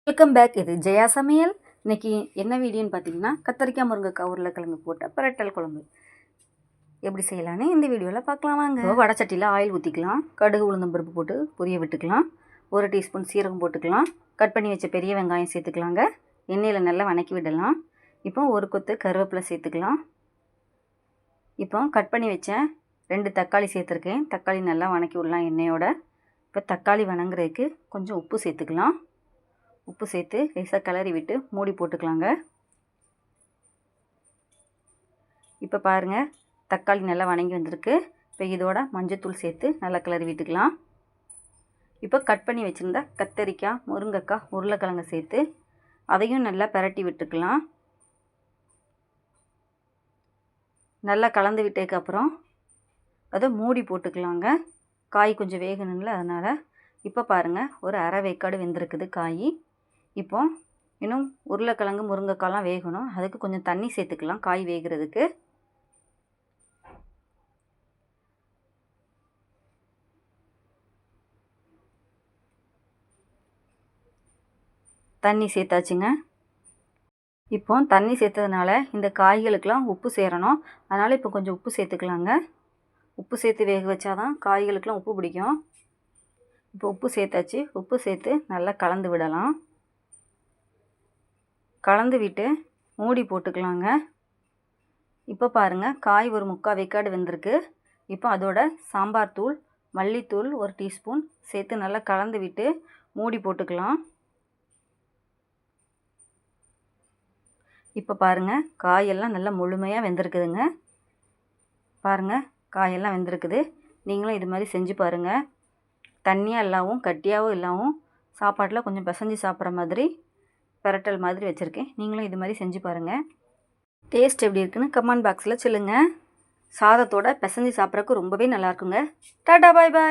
Welcome back. இது ஜெயா சமையல். இன்றைக்கி என்ன வீடியோன்னு பார்த்தீங்கன்னா, கத்திரிக்காய் முருங்கைக்காய் உருளைக்கிழங்கு போட்ட பிரட்டல் குழம்பு எப்படி செய்யலான்னு இந்த வீடியோவில் பார்க்கலாம் வாங்க. வடை சட்டியில் ஆயில் ஊற்றிக்கலாம். கடுகு உளுந்தம் பருப்பு போட்டு பொரிய விட்டுக்கலாம். 1 டீஸ்பூன் சீரகம் போட்டுக்கலாம். கட் பண்ணி வச்ச பெரிய வெங்காயம் சேர்த்துக்கலாங்க. எண்ணெயில் நல்லா வணக்கி விடலாம். இப்போ 1 கொத்து கருவேப்பிலை சேர்த்துக்கலாம். இப்போ கட் பண்ணி வச்ச 2 தக்காளி சேர்த்துருக்கேன். தக்காளி நல்லா வணக்கி விடலாம் எண்ணெயோட. இப்போ தக்காளி வணங்குறதுக்கு கொஞ்சம் உப்பு சேர்த்துக்கலாம். உப்பு சேர்த்து லேசாக கிளறி விட்டு மூடி போட்டுக்கலாங்க. இப்போ பாருங்கள், தக்காளி நல்லா வணங்கி வந்திருக்கு. இப்போ இதோட மஞ்சத்தூள் சேர்த்து நல்லா கிளறி விட்டுக்கலாம். இப்போ கட் பண்ணி வச்சுருந்தா கத்திரிக்காய் முருங்கைக்காய் உருளைக்கிழங்கு சேர்த்து அதையும் நல்லா பிரட்டி விட்டுக்கலாம். நல்லா கலந்து விட்டதுக்கப்புறம் அதை மூடி போட்டுக்கலாங்க. காய் கொஞ்சம் வேகணும்ல, அதனால். இப்போ பாருங்கள், ஒரு அரை வேக்காடு வெந்திருக்குது காய். இப்போ இன்னும் உருளைக்கிழங்கு முருங்கைக்காய்லாம் வேகணும். அதுக்கு கொஞ்சம் தண்ணி சேர்த்துக்கலாம் காய் வேகிறதுக்கு. தண்ணி சேர்த்தாச்சுங்க. இப்போ தண்ணி சேர்த்ததுனால இந்த காய்களுக்கெலாம் உப்பு சேரணும். அதனால் இப்போ கொஞ்சம் உப்பு சேர்த்துக்கலாங்க. உப்பு சேர்த்து வேக வச்சாதான் காய்களுக்கெலாம் உப்பு பிடிக்கும். இப்போ உப்பு சேர்த்தாச்சு. உப்பு சேர்த்து நல்லா கலந்து விடலாம். கலந்து விட்டு மூடி போட்டுக்கலாங்க. இப்போ பாருங்கள், காய் ஒரு 3/4 வேக்காடு வெந்திருக்கு. இப்போ அதோட சாம்பார் தூள் மல்லித்தூள் 1 டீஸ்பூன் சேர்த்து நல்லா கலந்து விட்டு மூடி போட்டுக்கலாம். இப்போ பாருங்கள், காயெல்லாம் நல்லா முழுமையாக வெந்திருக்குதுங்க. பாருங்கள், காயெல்லாம் வெந்திருக்குது. நீங்களும் இது மாதிரி செஞ்சு பாருங்கள். தண்ணியாக இல்லாமல் கட்டியாகவும் இல்லாமல் சாப்பாட்டில் கொஞ்சம் பிசைஞ்சு சாப்பிட்ற மாதிரி பிரட்டல் மாதிரி வச்சுருக்கேன். நீங்களும் இது மாதிரி செஞ்சு பாருங்கள். டேஸ்ட் எப்படி இருக்குன்னு கமெண்ட் பாக்ஸில் சொல்லுங்கள். சாதத்தோட பிசைஞ்சு சாப்பிட்றதுக்கு ரொம்பவே நல்லாயிருக்குங்க. டாடா, பாய் பாய்.